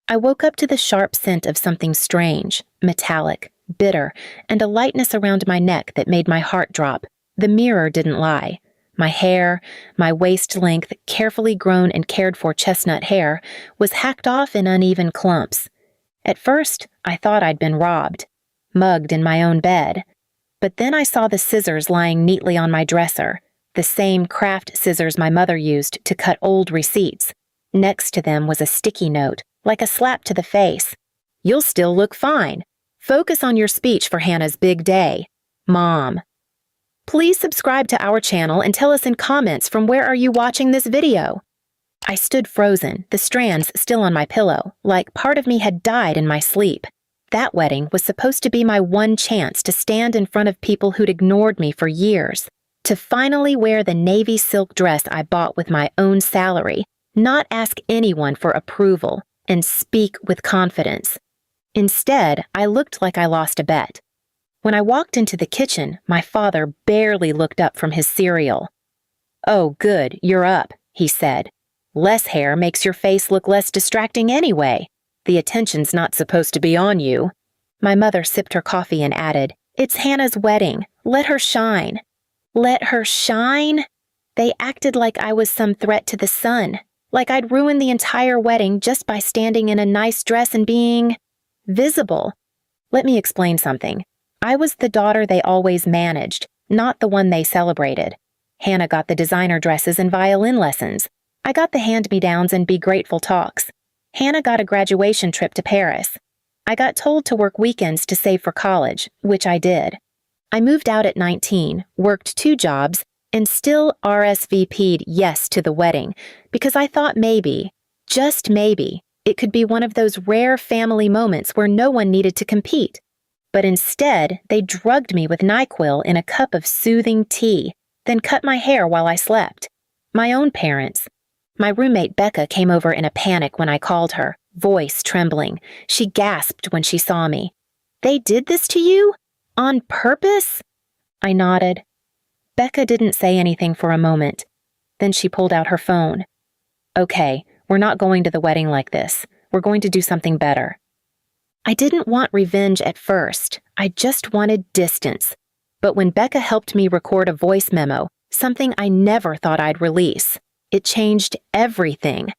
I woke up to the sharp scent of something strange, metallic, bitter, and a lightness around my neck that made my heart drop. The mirror didn't lie. My hair, my waist-length, carefully grown and cared-for chestnut hair, was hacked off in uneven clumps. At first, I thought I'd been robbed, mugged in my own bed. But then I saw the scissors lying neatly on my dresser, the same craft scissors my mother used to cut old receipts. Next to them was a sticky note, like a slap to the face. "You'll still look fine. Focus on your speech for Hannah's big day. Mom." Please subscribe to our channel and tell us in comments from where are you watching this video. I stood frozen, the strands still on my pillow, like part of me had died in my sleep. That wedding was supposed to be my one chance to stand in front of people who'd ignored me for years, to finally wear the navy silk dress I bought with my own salary, not ask anyone for approval, and speak with confidence. Instead, I looked like I lost a bet. When I walked into the kitchen, my father barely looked up from his cereal. "Oh, good, you're up," he said. "Less hair makes your face look less distracting anyway. The attention's not supposed to be on you." My mother sipped her coffee and added, "It's Hannah's wedding. Let her shine." Let her shine? They acted like I was some threat to the sun, like I'd ruin the entire wedding just by standing in a nice dress and being visible. Let me explain something. I was the daughter they always managed, not the one they celebrated. Hannah got the designer dresses and violin lessons. I got the hand-me-downs and be grateful talks. Hannah got a graduation trip to Paris. I got told to work weekends to save for college, which I did. I moved out at 19, worked 2 jobs, and still RSVP'd yes to the wedding because I thought maybe, just maybe, it could be one of those rare family moments where no one needed to compete. But instead, they drugged me with NyQuil in a cup of soothing tea, then cut my hair while I slept. My own parents. My roommate Becca came over in a panic when I called her, voice trembling. She gasped when she saw me. "They did this to you? On purpose?" I nodded. Becca didn't say anything for a moment. Then she pulled out her phone. "Okay, we're not going to the wedding like this. We're going to do something better." I didn't want revenge at first. I just wanted distance. But when Becca helped me record a voice memo, something I never thought I'd release, it changed everything.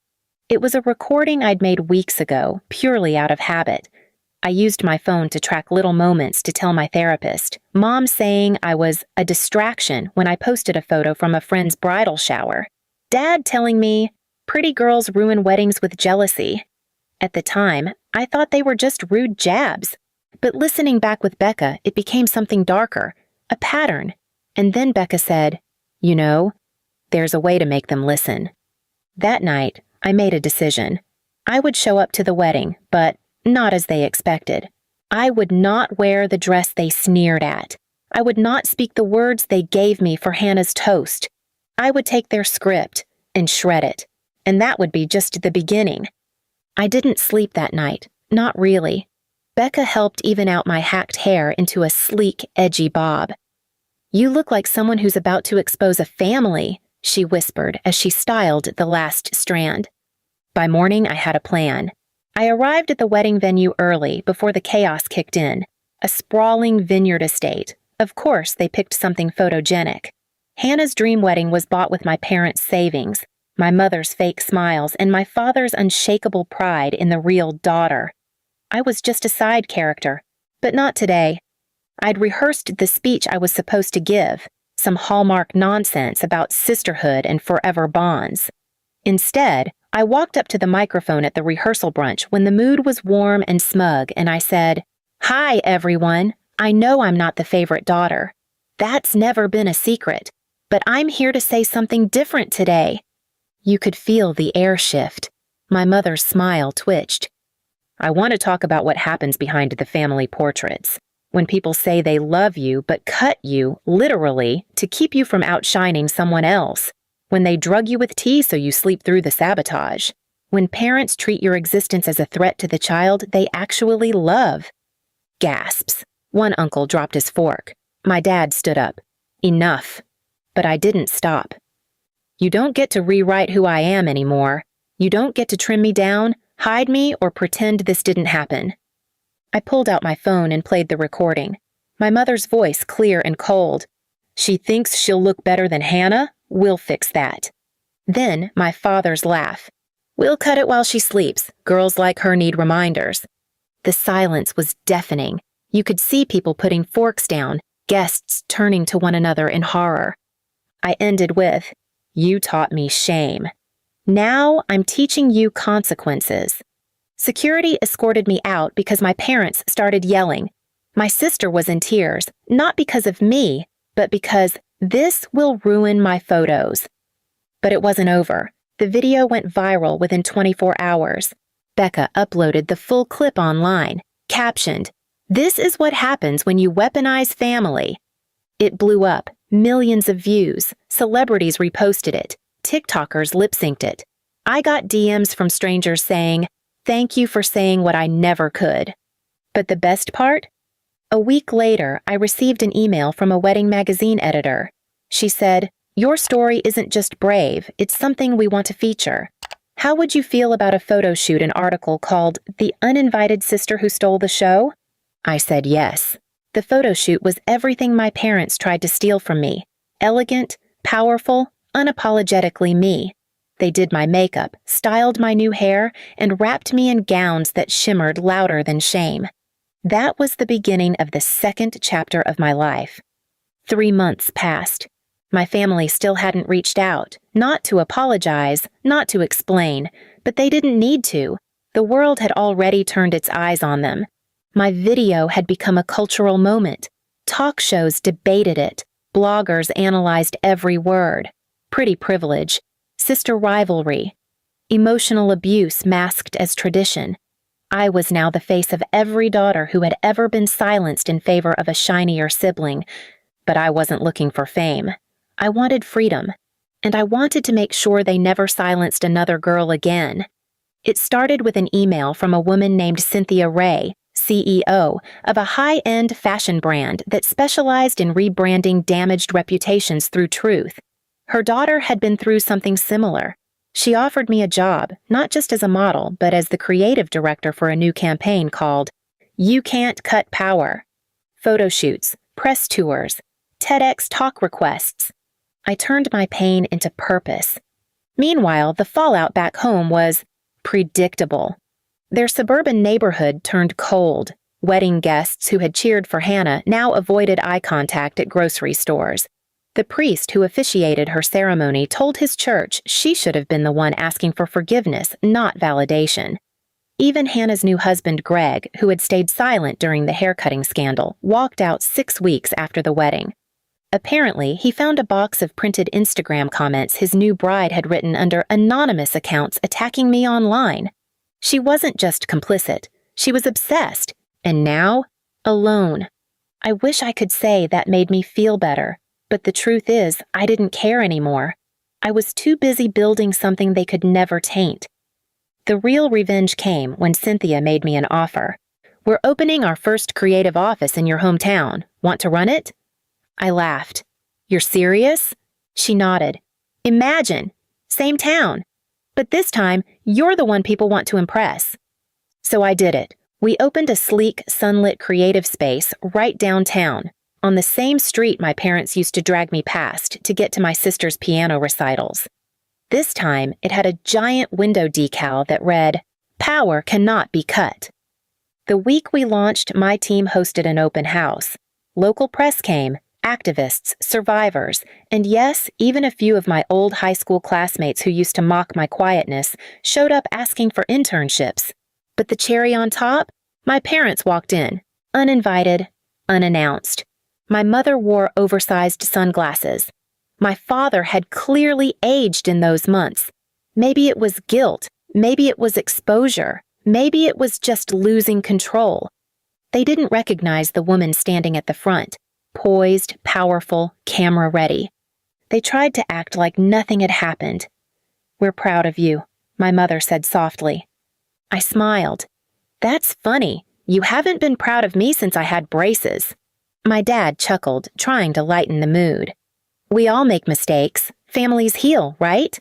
It was a recording I'd made weeks ago, purely out of habit. I used my phone to track little moments to tell my therapist, Mom saying I was a distraction when I posted a photo from a friend's bridal shower, Dad telling me, "Pretty girls ruin weddings with jealousy." At the time, I thought they were just rude jabs. But listening back with Becca, it became something darker, a pattern. And then Becca said, "You know, there's a way to make them listen." That night, I made a decision. I would show up to the wedding, but not as they expected. I would not wear the dress they sneered at. I would not speak the words they gave me for Hannah's toast. I would take their script and shred it. And that would be just the beginning. I didn't sleep that night, not really. Becca helped even out my hacked hair into a sleek, edgy bob. "You look like someone who's about to expose a family," she whispered as she styled the last strand. By morning, I had a plan. I arrived at the wedding venue early before the chaos kicked in. A sprawling vineyard estate. Of course, they picked something photogenic. Hannah's dream wedding was bought with my parents' savings, my mother's fake smiles, and my father's unshakable pride in the real daughter. I was just a side character, but not today. I'd rehearsed the speech I was supposed to give, some Hallmark nonsense about sisterhood and forever bonds. Instead, I walked up to the microphone at the rehearsal brunch when the mood was warm and smug, and I said, "Hi, everyone. I know I'm not the favorite daughter. That's never been a secret, but I'm here to say something different today." You could feel the air shift. My mother's smile twitched. "I want to talk about what happens behind the family portraits. When people say they love you but cut you, literally, to keep you from outshining someone else. When they drug you with tea so you sleep through the sabotage. When parents treat your existence as a threat to the child they actually love." Gasps. One uncle dropped his fork. My dad stood up. "Enough." But I didn't stop. "You don't get to rewrite who I am anymore. You don't get to trim me down. Hide me or pretend this didn't happen." I pulled out my phone and played the recording. My mother's voice clear and cold. "She thinks she'll look better than Hannah? We'll fix that." Then my father's laugh. "We'll cut it while she sleeps. Girls like her need reminders." The silence was deafening. You could see people putting forks down, guests turning to one another in horror. I ended with, "You taught me shame. Now I'm teaching you consequences." Security escorted me out because my parents started yelling. My sister was in tears, not because of me, but because this will ruin my photos. But it wasn't over. The video went viral within 24 hours. Becca uploaded the full clip online, captioned, "This is what happens when you weaponize family." It blew up, millions of views, celebrities reposted it, TikTokers lip-synced it. I got DMs from strangers saying, "Thank you for saying what I never could." But the best part? A week later, I received an email from a wedding magazine editor. She said, "Your story isn't just brave, it's something we want to feature. How would you feel about a photo shoot and article called 'The Uninvited Sister Who Stole the Show'?" I said yes. The photo shoot was everything my parents tried to steal from me. Elegant, powerful, unapologetically me. They did my makeup, styled my new hair, and wrapped me in gowns that shimmered louder than shame. That was the beginning of the second chapter of my life. 3 months passed. My family still hadn't reached out, not to apologize, not to explain, but they didn't need to. The world had already turned its eyes on them. My video had become a cultural moment. Talk shows debated it. Bloggers analyzed every word. Pretty privilege. Sister rivalry. Emotional abuse masked as tradition. I was now the face of every daughter who had ever been silenced in favor of a shinier sibling. But I wasn't looking for fame. I wanted freedom. And I wanted to make sure they never silenced another girl again. It started with an email from a woman named Cynthia Ray, CEO of a high-end fashion brand that specialized in rebranding damaged reputations through truth. Her daughter had been through something similar. She offered me a job, not just as a model, but as the creative director for a new campaign called "You Can't Cut Power." Photo shoots, press tours, TEDx talk requests. I turned my pain into purpose. Meanwhile, the fallout back home was predictable. Their suburban neighborhood turned cold. Wedding guests who had cheered for Hannah now avoided eye contact at grocery stores. The priest who officiated her ceremony told his church she should have been the one asking for forgiveness, not validation. Even Hannah's new husband, Greg, who had stayed silent during the haircutting scandal, walked out 6 weeks after the wedding. Apparently, he found a box of printed Instagram comments his new bride had written under anonymous accounts attacking me online. She wasn't just complicit, she was obsessed, and now, alone. I wish I could say that made me feel better, but the truth is, I didn't care anymore. I was too busy building something they could never taint. The real revenge came when Cynthia made me an offer. "We're opening our first creative office in your hometown. Want to run it?" I laughed. "You're serious?" She nodded. "Imagine! Same town. But this time, you're the one people want to impress." So I did it. We opened a sleek, sunlit creative space right downtown, on the same street my parents used to drag me past to get to my sister's piano recitals. This time, it had a giant window decal that read, "Power cannot be cut." The week we launched, my team hosted an open house. Local press came, activists, survivors, and yes, even a few of my old high school classmates who used to mock my quietness showed up asking for internships. But the cherry on top? My parents walked in, uninvited, unannounced. My mother wore oversized sunglasses. My father had clearly aged in those months. Maybe it was guilt, maybe it was exposure, maybe it was just losing control. They didn't recognize the woman standing at the front, poised, powerful, camera ready. They tried to act like nothing had happened. "We're proud of you," my mother said softly. I smiled. "That's funny. You haven't been proud of me since I had braces." My dad chuckled, trying to lighten the mood. "We all make mistakes. Families heal, right?"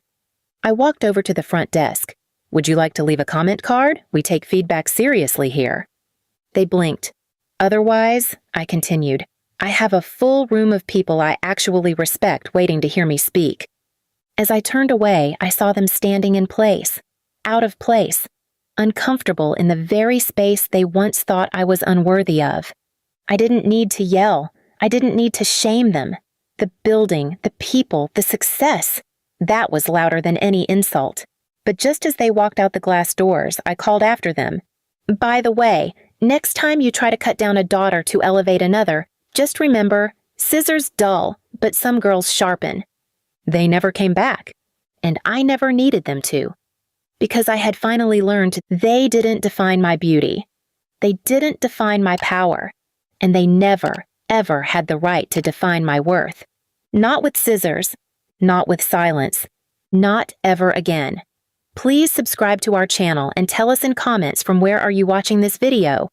I walked over to the front desk. Would you like to leave a comment card? We take feedback seriously here. They blinked. Otherwise, I continued, I have a full room of people I actually respect waiting to hear me speak. As I turned away, I saw them standing in place, out of place, uncomfortable in the very space they once thought I was unworthy of. I didn't need to yell. I didn't need to shame them. The building, the people, the success, that was louder than any insult. But just as they walked out the glass doors, I called after them. By the way, next time you try to cut down a daughter to elevate another, just remember, scissors dull, but some girls sharpen. They never came back, and I never needed them to, because I had finally learned they didn't define my beauty. They didn't define my power, and they never, ever had the right to define my worth. Not with scissors, not with silence, not ever again. Please subscribe to our channel and tell us in comments from where are you watching this video.